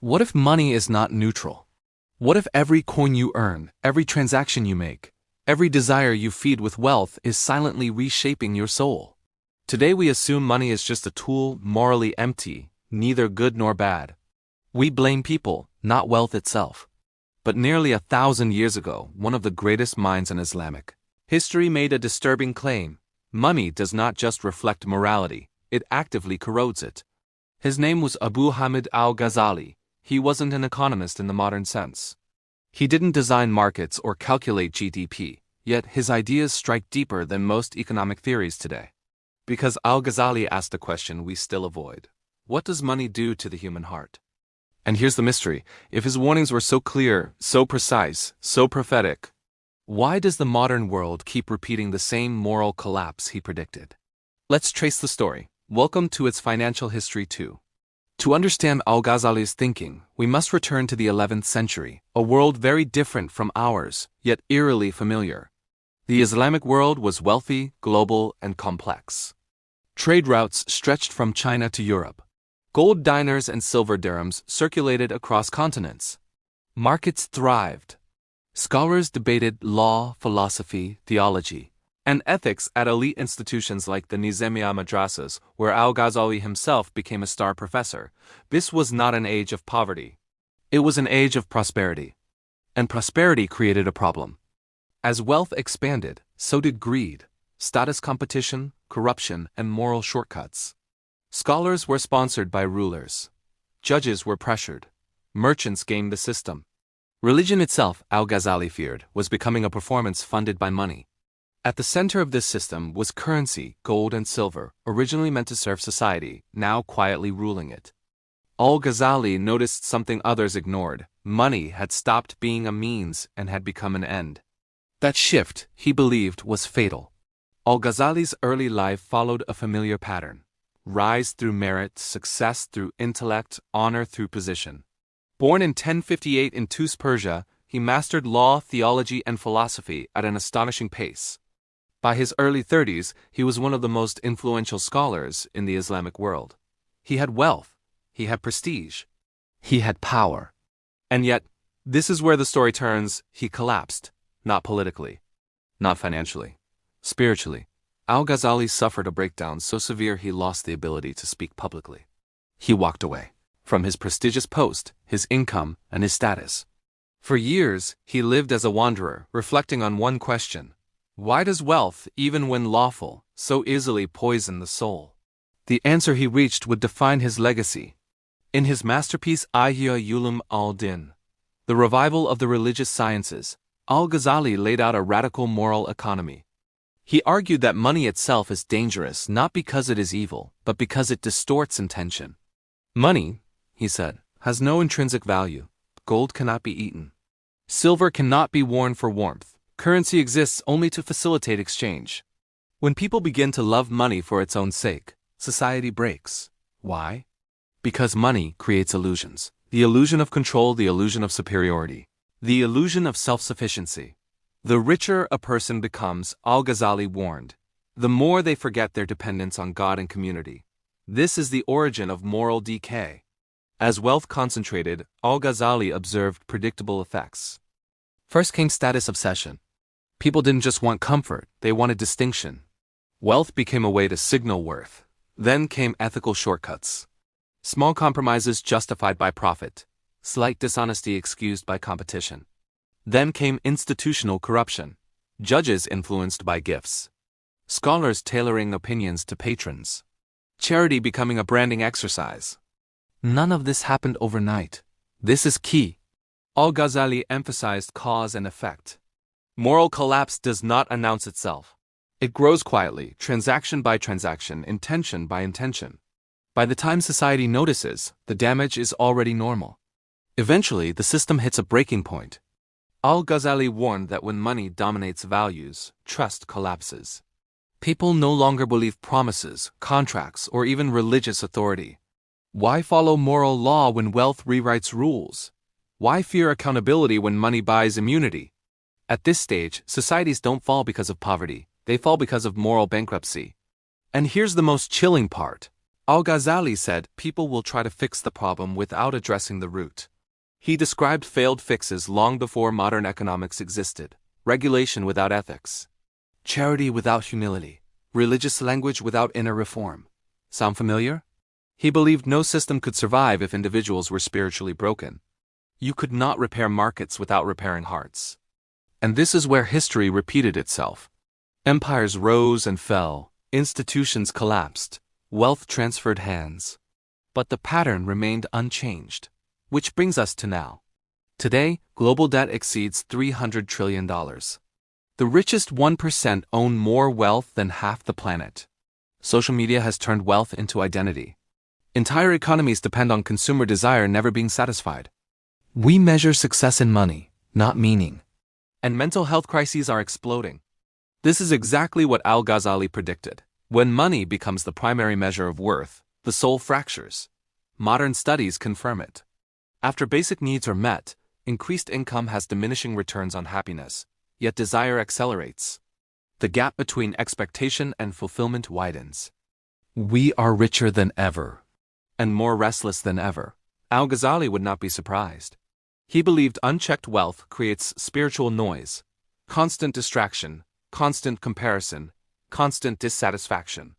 What if money is not neutral? What if every coin you earn, every transaction you make, every desire you feed with wealth is silently reshaping your soul? Today we assume money is just a tool, morally empty, neither good nor bad. We blame people, not wealth itself. But nearly 1,000 years ago, one of the greatest minds in Islamic history made a disturbing claim. Money does not just reflect morality, it actively corrodes it. His name was Abu Hamid Al-Ghazali. He wasn't an economist in the modern sense. He didn't design markets or calculate GDP, yet his ideas strike deeper than most economic theories today. Because Al-Ghazali asked a question we still avoid. What does money do to the human heart? And here's the mystery. If his warnings were so clear, so precise, so prophetic, why does the modern world keep repeating the same moral collapse he predicted? Let's trace the story. Welcome to its financial history too. To understand Al-Ghazali's thinking, we must return to the 11th century, a world very different from ours, yet eerily familiar. The Islamic world was wealthy, global, and complex. Trade routes stretched from China to Europe. Gold dinars and silver dirhams circulated across continents. Markets thrived. Scholars debated law, philosophy, theology, and ethics at elite institutions like the Nizamiya madrasas, where Al-Ghazali himself became a star professor. This was not an age of poverty. It was an age of prosperity. And prosperity created a problem. As wealth expanded, so did greed, status competition, corruption, and moral shortcuts. Scholars were sponsored by rulers. Judges were pressured. Merchants gamed the system. Religion itself, Al-Ghazali feared, was becoming a performance funded by money. At the center of this system was currency, gold and silver, originally meant to serve society, now quietly ruling it. Al-Ghazali noticed something others ignored. Money had stopped being a means and had become an end. That shift, he believed, was fatal. Al-Ghazali's early life followed a familiar pattern. Rise through merit, success through intellect, honor through position. Born in 1058 in Tus, Persia, he mastered law, theology, and philosophy at an astonishing pace. By his early 30s, he was one of the most influential scholars in the Islamic world. He had wealth, he had prestige, he had power. And yet, this is where the story turns. He collapsed, not politically, not financially, spiritually. Al-Ghazali suffered a breakdown so severe he lost the ability to speak publicly. He walked away from his prestigious post, his income, and his status. For years, he lived as a wanderer, reflecting on one question. Why does wealth, even when lawful, so easily poison the soul? The answer he reached would define his legacy. In his masterpiece Ihya Ulum al-Din, The Revival of the Religious Sciences, Al-Ghazali laid out a radical moral economy. He argued that money itself is dangerous not because it is evil, but because it distorts intention. Money, he said, has no intrinsic value. Gold cannot be eaten. Silver cannot be worn for warmth. Currency exists only to facilitate exchange. When people begin to love money for its own sake, society breaks. Why? Because money creates illusions. The illusion of control, the illusion of superiority, the illusion of self-sufficiency. The richer a person becomes, Al-Ghazali warned, the more they forget their dependence on God and community. This is the origin of moral decay. As wealth concentrated, Al-Ghazali observed predictable effects. First came status obsession. People didn't just want comfort, they wanted distinction. Wealth became a way to signal worth. Then came ethical shortcuts. Small compromises justified by profit. Slight dishonesty excused by competition. Then came institutional corruption. Judges influenced by gifts. Scholars tailoring opinions to patrons. Charity becoming a branding exercise. None of this happened overnight. This is key. Al-Ghazali emphasized cause and effect. Moral collapse does not announce itself. It grows quietly, transaction by transaction, intention by intention. By the time society notices, the damage is already normal. Eventually, the system hits a breaking point. Al-Ghazali warned that when money dominates values, trust collapses. People no longer believe promises, contracts, or even religious authority. Why follow moral law when wealth rewrites rules? Why fear accountability when money buys immunity? At this stage, societies don't fall because of poverty, they fall because of moral bankruptcy. And here's the most chilling part. Al-Ghazali said people will try to fix the problem without addressing the root. He described failed fixes long before modern economics existed: regulation without ethics, charity without humility, religious language without inner reform. Sound familiar? He believed no system could survive if individuals were spiritually broken. You could not repair markets without repairing hearts. And this is where history repeated itself. Empires rose and fell, institutions collapsed, wealth transferred hands. But the pattern remained unchanged. Which brings us to now. Today, global debt exceeds $300 trillion. The richest 1% own more wealth than half the planet. Social media has turned wealth into identity. Entire economies depend on consumer desire never being satisfied. We measure success in money, not meaning. And mental health crises are exploding. This is exactly what Al-Ghazali predicted. When money becomes the primary measure of worth, the soul fractures. Modern studies confirm it. After basic needs are met, increased income has diminishing returns on happiness, yet desire accelerates. The gap between expectation and fulfillment widens. We are richer than ever, and more restless than ever. Al-Ghazali would not be surprised. He believed unchecked wealth creates spiritual noise, constant distraction, constant comparison, constant dissatisfaction.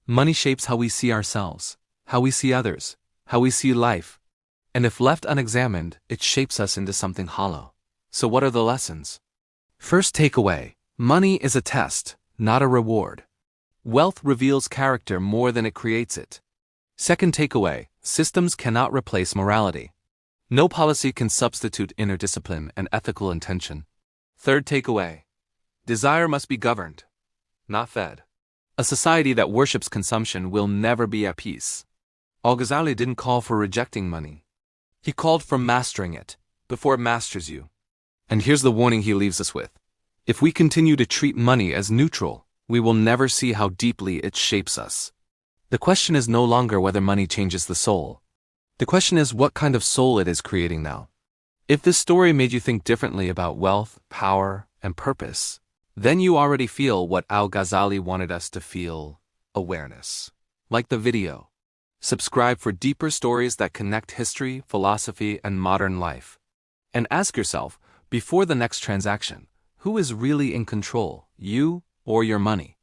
Money shapes how we see ourselves, how we see others, how we see life. And if left unexamined, it shapes us into something hollow. So what are the lessons? First takeaway: money is a test, not a reward. Wealth reveals character more than it creates it. Second takeaway: systems cannot replace morality. No policy can substitute inner discipline and ethical intention. Third takeaway: desire must be governed, not fed. A society that worships consumption will never be at peace. Al-Ghazali didn't call for rejecting money. He called for mastering it, before it masters you. And here's the warning he leaves us with. If we continue to treat money as neutral, we will never see how deeply it shapes us. The question is no longer whether money changes the soul. The question is what kind of soul it is creating now. If this story made you think differently about wealth, power, and purpose, then you already feel what Al-Ghazali wanted us to feel: awareness. Like the video. Subscribe for deeper stories that connect history, philosophy, and modern life. And ask yourself, before the next transaction, who is really in control, you or your money?